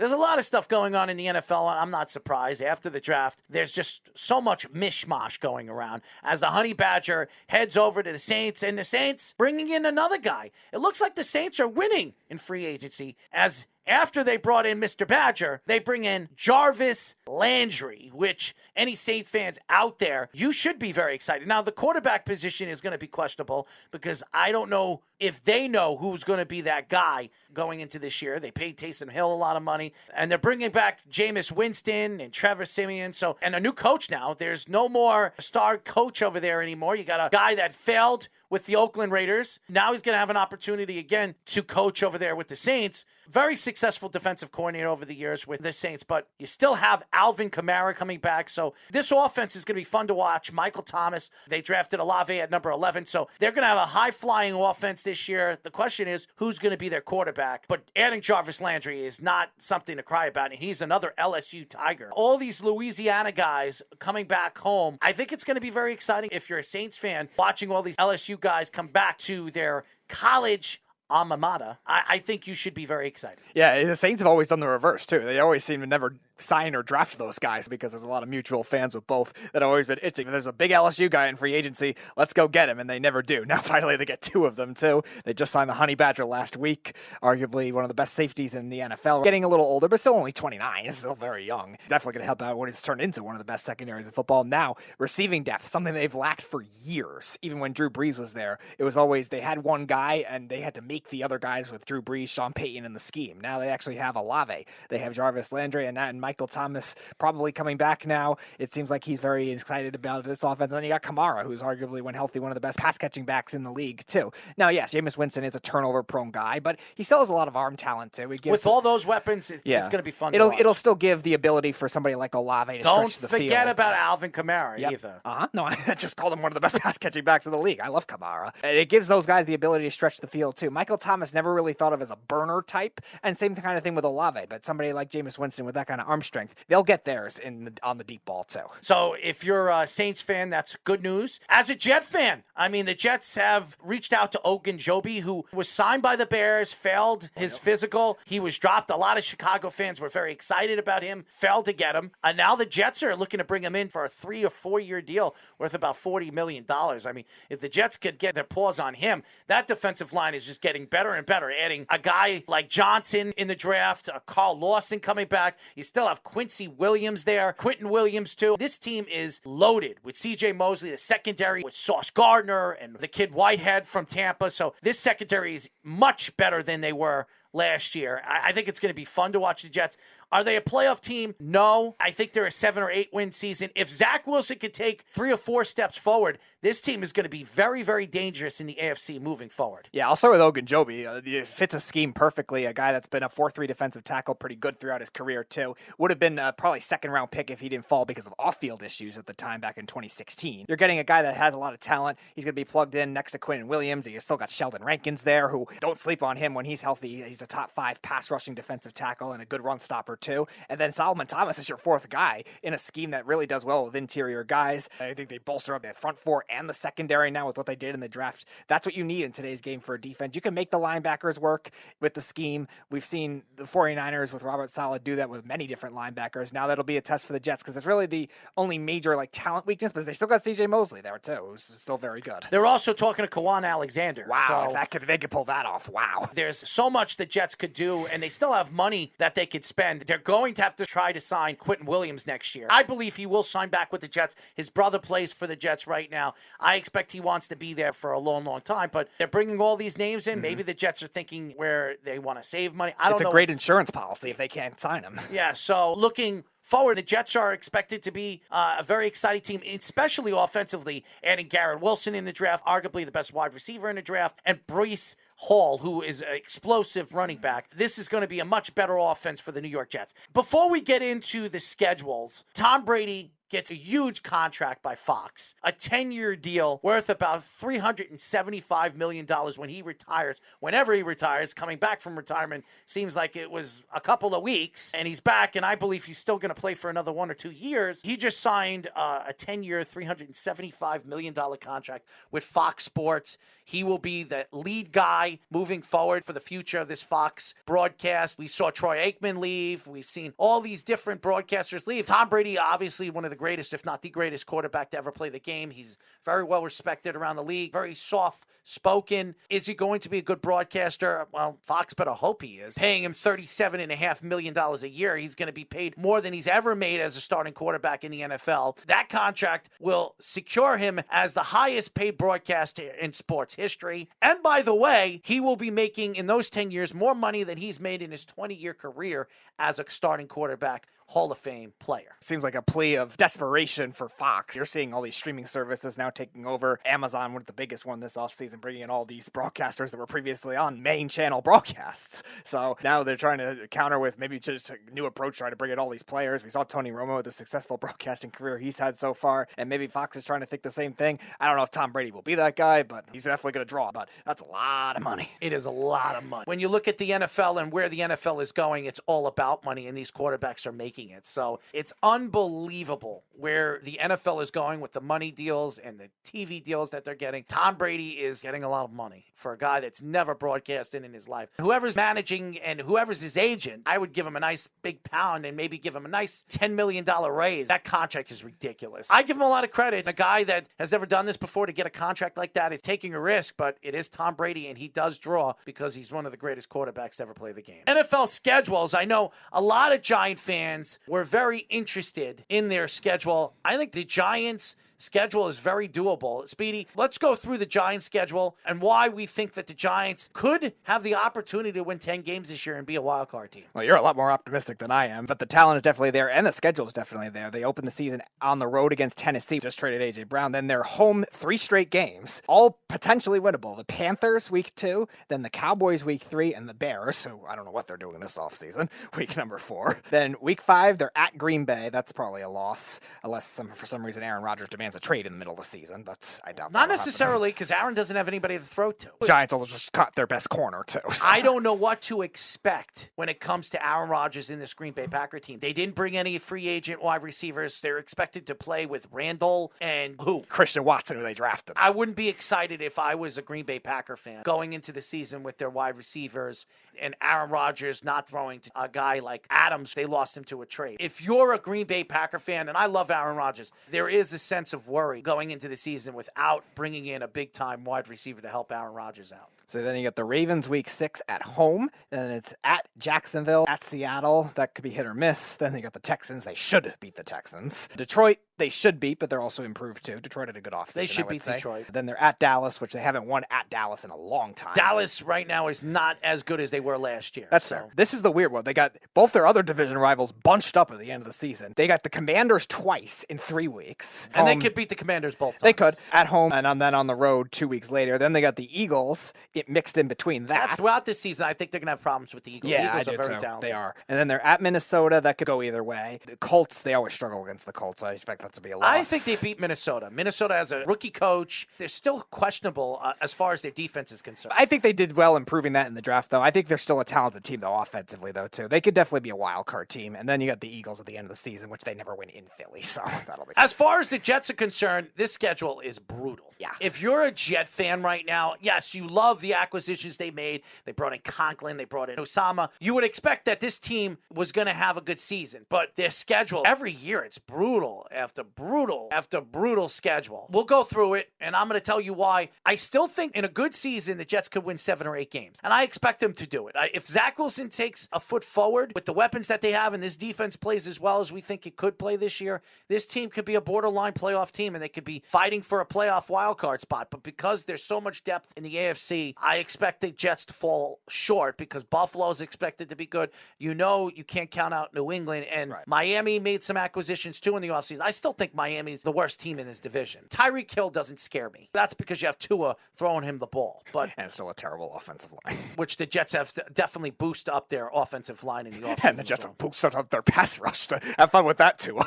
There's a lot of stuff going on in the NFL, and I'm not surprised. After the draft, there's just so much mishmash going around as the Honey Badger heads over to the Saints, and the Saints bringing in another guy. It looks like the Saints are winning in free agency as after they brought in Mr. Badger, they bring in Jarvis Landry, which any Saint fans out there, you should be very excited. Now, the quarterback position is going to be questionable because I don't know if they know who's going to be that guy going into this year. They paid Taysom Hill a lot of money, and they're bringing back Jameis Winston and Trevor Siemian. And a new coach now. There's no more star coach over there anymore. You got a guy that failed with the Oakland Raiders. Now he's going to have an opportunity again to coach over there with the Saints. Very successful defensive coordinator over the years with the Saints, but you still have Alvin Kamara coming back. So this offense is going to be fun to watch. Michael Thomas, they drafted Olave at number 11. So they're going to have a high-flying offense this year. The question is, who's going to be their quarterback? But adding Jarvis Landry is not something to cry about, and he's another LSU Tiger. All these Louisiana guys coming back home, I think it's going to be very exciting if you're a Saints fan watching all these LSU guys come back to their college alma mater. I think you should be very excited. Yeah, the Saints have always done the reverse, too. They always seem to never sign or draft those guys because there's a lot of mutual fans with both that have always been itching. If there's a big LSU guy in free agency, let's go get him, and they never do. Now, finally, they get two of them, too. They just signed the Honey Badger last week, arguably one of the best safeties in the NFL. Getting a little older, but still only 29. He's still very young. Definitely going to help out what he's turned into one of the best secondaries in football. Now, receiving depth, something they've lacked for years. Even when Drew Brees was there, it was always they had one guy, and they had to make the other guys with Drew Brees, Sean Payton in the scheme. Now they actually have Olave. They have Jarvis Landry and Michael Thomas probably coming back now. It seems like he's very excited about this offense. And then you got Kamara, who's arguably, when healthy, one of the best pass-catching backs in the league, too. Now, yes, Jameis Winston is a turnover-prone guy, but he still has a lot of arm talent, too. With all those weapons, it's going to be fun to watch. It'll still give the ability for somebody like Olave to stretch the field. Don't forget about Alvin Kamara either. No, I just called him one of the best pass-catching backs in the league. I love Kamara. And it gives those guys the ability to stretch the field, too. Michael Thomas never really thought of as a burner type, and same kind of thing with Olave, but somebody like Jameis Winston with that kind of arm strength, they'll get theirs on the deep ball, too. So if you're a Saints fan, that's good news. As a Jet fan, I mean, the Jets have reached out to Ogunjobi, who was signed by the Bears, failed his physical. He was dropped. A lot of Chicago fans were very excited about him, failed to get him. And now the Jets are looking to bring him in for a 3 or 4 year deal worth about $40 million. I mean, if the Jets could get their paws on him, that defensive line is just getting better and better. Adding a guy like Johnson in the draft, Carl Lawson coming back. You still have Quincy Williams there, Quentin Williams too. This team is loaded with C.J. Mosley, the secondary with Sauce Gardner and the kid Whitehead from Tampa. So this secondary is much better than they were last year. I think it's going to be fun to watch the Jets. Are they a playoff team? No. I think they're a 7 or 8 win season. If Zach Wilson could take 3 or 4 steps forward, this team is going to be very, very dangerous in the AFC moving forward. Yeah, I'll start with Ogunjobi. It fits a scheme perfectly. A guy that's been a 4-3 defensive tackle pretty good throughout his career, too. Would have been probably second-round pick if he didn't fall because of off-field issues at the time back in 2016. You're getting a guy that has a lot of talent. He's going to be plugged in next to Quentin Williams. You still got Sheldon Rankins there, who don't sleep on him when he's healthy. He's a top 5 pass-rushing defensive tackle and a good run stopper, too. And then Solomon Thomas is your 4th guy in a scheme that really does well with interior guys. I think they bolster up the front 4 and the secondary now with what they did in the draft. That's what you need in today's game for a defense. You can make the linebackers work with the scheme. We've seen the 49ers with Robert Saleh do that with many different linebackers. Now that'll be a test for the Jets because it's really the only major talent weakness, but they still got C.J. Mosley there too, who's still very good. They're also talking to Kawan Alexander. Wow, if they could pull that off, wow. There's so much the Jets could do, and they still have money that they could spend. They're going to have to try to sign Quentin Williams next year. I believe he will sign back with the Jets. His brother plays for the Jets right now. I expect he wants to be there for a long, long time, but they're bringing all these names in. Mm-hmm. Maybe the Jets are thinking where they want to save money. I don't know. It's a great insurance policy if they can't sign him. Yeah, so looking forward, the Jets are expected to be a very exciting team, especially offensively, adding Garrett Wilson in the draft, arguably the best wide receiver in the draft, and Breece Hall, who is an explosive running back. This is going to be a much better offense for the New York Jets. Before we get into the schedules, Tom Brady gets a huge contract by Fox, a 10-year deal worth about $375 million when he retires. Whenever he retires, coming back from retirement seems like it was a couple of weeks, and he's back, and I believe he's still going to play for another 1 or 2 years. He just signed a 10-year, $375 million contract with Fox Sports. He will be the lead guy moving forward for the future of this Fox broadcast. We saw Troy Aikman leave. We've seen all these different broadcasters leave. Tom Brady, obviously one of the greatest, if not the greatest quarterback to ever play the game. He's very well respected around the league, very soft-spoken. Is he going to be a good broadcaster? Well, Fox better hope he is. Paying him $37.5 million a year. He's going to be paid more than he's ever made as a starting quarterback in the NFL. That contract will secure him as the highest paid broadcaster in sports history. And by the way, he will be making in those 10 years more money than he's made in his 20-year career as a starting quarterback. Hall of Fame player. Seems like a plea of desperation for Fox. You're seeing all these streaming services now taking over. Amazon was the biggest one this offseason, bringing in all these broadcasters that were previously on main channel broadcasts. So now they're trying to counter with maybe just a new approach, trying to bring in all these players. We saw Tony Romo with the successful broadcasting career he's had so far, and maybe Fox is trying to think the same thing. I don't know if Tom Brady will be that guy, but he's definitely going to draw. But that's a lot of money. It is a lot of money. When you look at the NFL and where the NFL is going, it's all about money, and these quarterbacks are making it. So it's unbelievable where the NFL is going with the money deals and the TV deals that they're getting. Tom Brady is getting a lot of money for a guy that's never broadcasted in his life. Whoever's managing and whoever's his agent, I would give him a nice big pound and maybe give him a nice $10 million raise. That contract is ridiculous. I give him a lot of credit. A guy that has never done this before to get a contract like that is taking a risk, but it is Tom Brady, and he does draw because he's one of the greatest quarterbacks to ever play the game. NFL schedules, I know a lot of Giant fans were very interested in their schedule. I think the Giants' schedule is very doable. Speedy, let's go through the Giants' schedule and why we think that the Giants could have the opportunity to win 10 games this year and be a wild card team. Well, you're a lot more optimistic than I am, but the talent is definitely there, and the schedule is definitely there. They opened the season on the road against Tennessee, just traded A.J. Brown. Then they're home 3 straight games, all potentially winnable. The Panthers, week 2, then the Cowboys, week 3, and the Bears, who I don't know what they're doing this offseason, week number 4. Then week 5, they're at Green Bay. That's probably a loss, unless for some reason Aaron Rodgers demands a trade in the middle of the season, but I doubt that. Not necessarily, because Aaron doesn't have anybody to throw to. Giants will just cut their best corner, too. So. I don't know what to expect when it comes to Aaron Rodgers in this Green Bay Packer team. They didn't bring any free agent wide receivers. They're expected to play with Randall and who? Christian Watson, who they drafted. I wouldn't be excited if I was a Green Bay Packer fan going into the season with their wide receivers and Aaron Rodgers not throwing to a guy like Adams. They lost him to a trade. If you're a Green Bay Packer fan, and I love Aaron Rodgers, there is a sense of worry going into the season without bringing in a big-time wide receiver to help Aaron Rodgers out. So then you got the Ravens week 6 at home. Then it's at Jacksonville, at Seattle. That could be hit or miss. Then you got the Texans. They should beat the Texans. Detroit, they should beat, but they're also improved too. Detroit had a good offseason. They should beat Detroit. Then they're at Dallas, which they haven't won at Dallas in a long time. Dallas right now is not as good as they were last year. That's fair. This is the weird one. They got both their other division rivals bunched up at the end of the season. They got the Commanders twice in 3 weeks. And they could beat the Commanders both times. They could. At home and then on the road 2 weeks later. Then they got the Eagles. It mixed in between that. That's throughout this season. I think they're going to have problems with the Eagles. Yeah, the Eagles I are do very too. talented. They are. And then they're at Minnesota. That could go either way. The Colts, they always struggle against the Colts. I expect that to be a loss. I think they beat Minnesota. Minnesota has a rookie coach. They're still questionable as far as their defense is concerned. I think they did well improving that in the draft, though. I think they're still a talented team, though, offensively, though, too. They could definitely be a wild card team. And then you got the Eagles at the end of the season, which they never win in Philly. So that'll be. As far as the Jets are concerned, this schedule is brutal. Yeah. If you're a Jet fan right now, yes, you love the acquisitions they made. They brought in Conklin. They brought in Osama. You would expect that this team was going to have a good season. But their schedule, every year, it's brutal after brutal after brutal schedule. We'll go through it, and I'm going to tell you why. I still think in a good season, the Jets could win 7 or 8 games. And I expect them to do it. If Zach Wilson takes a foot forward with the weapons that they have and this defense plays as well as we think it could play this year, this team could be a borderline playoff team, and they could be fighting for a playoff wildcard spot. But because there's so much depth in the AFC, I expect the Jets to fall short because Buffalo's expected to be good. You know you can't count out New England, and Miami made some acquisitions too in the offseason. I still still think Miami's the worst team in this division. Tyreek Hill doesn't scare me. That's because you have Tua throwing him the ball. But And it's still a terrible offensive line. which the Jets have to definitely boost up their offensive line in the offseason. And the Jets have boosted up their pass rush to have fun with that, too.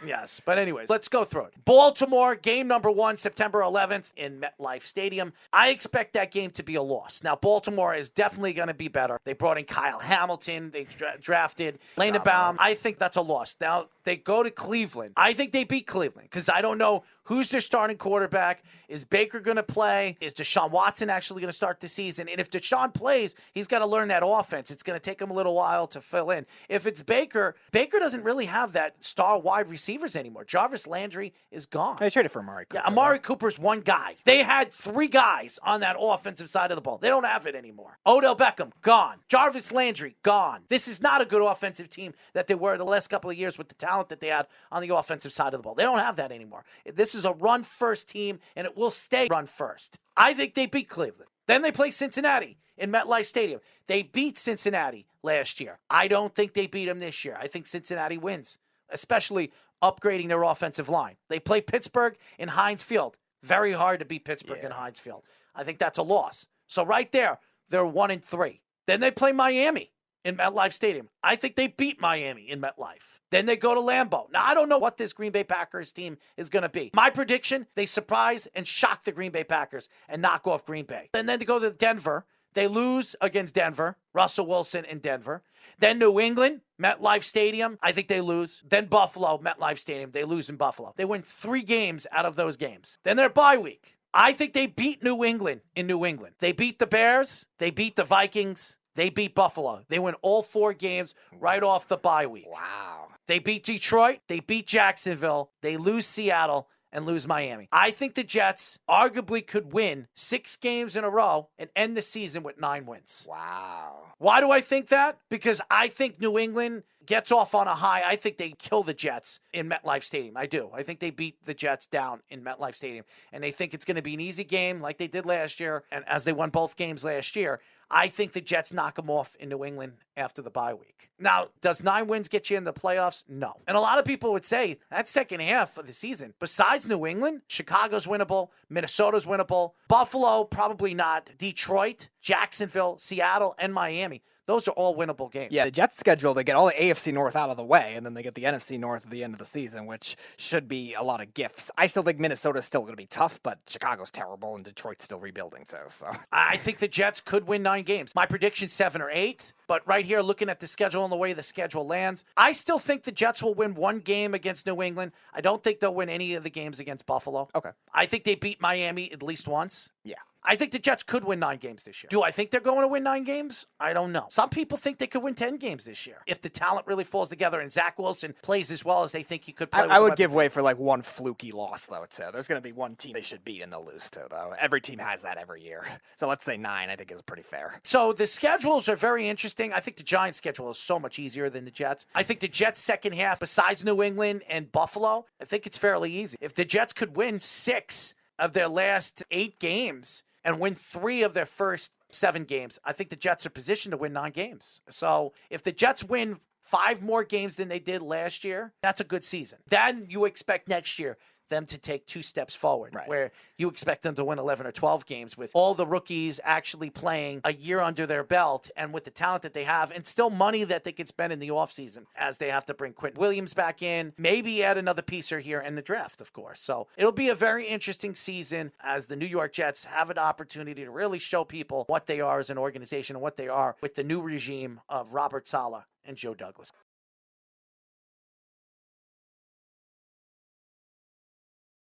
Yes, but anyways, let's go through it. Baltimore, game number 1, September 11th in MetLife Stadium. I expect that game to be a loss. Now, Baltimore is definitely going to be better. They brought in Kyle Hamilton. They drafted Baum. I think that's a loss. Now, they go to Cleveland. I think they beat Cleveland because I don't know who's their starting quarterback. Is Baker going to play? Is Deshaun Watson actually going to start the season? And if Deshaun plays, he's got to learn that offense. It's going to take him a little while to fill in. If it's Baker doesn't really have that star wide receivers anymore. Jarvis Landry is gone. They traded for Amari Cooper. Yeah, Amari Cooper's one guy. They had 3 guys on that offensive side of the ball. They don't have it anymore. Odell Beckham, gone. Jarvis Landry, gone. This is not a good offensive team that they were the last couple of years with the talent that they had on the offensive side of the ball. They don't have that anymore. This is a run-first team, and it will stay run-first. I think they beat Cleveland. Then they play Cincinnati in MetLife Stadium. They beat Cincinnati last year. I don't think they beat them this year. I think Cincinnati wins, especially upgrading their offensive line. They play Pittsburgh in Heinz Field. Very hard to beat Pittsburgh in Heinz Field. I think that's a loss. So right there, they're 1-3. Then they play Miami in MetLife Stadium. I think they beat Miami in MetLife. Then they go to Lambeau. Now, I don't know what this Green Bay Packers team is going to be. My prediction, they surprise and shock the Green Bay Packers and knock off Green Bay. And then they go to Denver. They lose against Denver. Russell Wilson in Denver. Then New England, MetLife Stadium. I think they lose. Then Buffalo, MetLife Stadium. They lose in Buffalo. They win 3 games out of those games. Then their bye week. I think they beat New England in New England. They beat the Bears. They beat the Vikings. They beat Buffalo. They win all 4 games right off the bye week. Wow. They beat Detroit. They beat Jacksonville. They lose Seattle and lose Miami. I think the Jets arguably could win 6 games in a row and end the season with 9 wins. Wow. Why do I think that? Because I think New England gets off on a high. I think they kill the Jets in MetLife Stadium. I do. I think they beat the Jets down in MetLife Stadium. And they think it's going to be an easy game like they did last year. And as they won both games last year, I think the Jets knock them off in New England after the bye week. Now, does 9 wins get you in the playoffs? No. And a lot of people would say that second half of the season, besides New England, Chicago's winnable, Minnesota's winnable, Buffalo, probably not, Detroit, Jacksonville, Seattle, and Miami. Those are all winnable games. Yeah, the Jets schedule, they get all the AFC North out of the way, and then they get the NFC North at the end of the season, which should be a lot of gifts. I still think Minnesota's still going to be tough, but Chicago's terrible, and Detroit's still rebuilding, so. I think the Jets could win 9 games. My prediction 7 or 8, but right here, looking at the schedule and the way the schedule lands, I still think the Jets will win 1 game against New England. I don't think they'll win any of the games against Buffalo. Okay. I think they beat Miami at least once. Yeah. I think the Jets could win 9 games this year. Do I think they're going to win 9 games? I don't know. Some people think they could win 10 games this year. If the talent really falls together and Zach Wilson plays as well as they think he could play. I would give way for like 1 fluky loss, though. So there's going to be 1 team they should beat and they'll lose to, though. Every team has that every year. So let's say 9, I think is pretty fair. So the schedules are very interesting. I think the Giants' schedule is so much easier than the Jets. I think the Jets' second half, besides New England and Buffalo, I think it's fairly easy. If the Jets could win 6 of their last 8 games, and win 3 of their first 7 games, I think the Jets are positioned to win 9 games. So if the Jets win 5 more games than they did last year, that's a good season. Then you expect next year them to take 2 steps forward, right, where you expect them to win 11 or 12 games with all the rookies actually playing a year under their belt and with the talent that they have and still money that they could spend in the offseason as they have to bring Quentin Williams back in, maybe add another piece or here in the draft, of course. So it'll be a very interesting season as the New York Jets have an opportunity to really show people what they are as an organization and what they are with the new regime of Robert Saleh and Joe Douglas.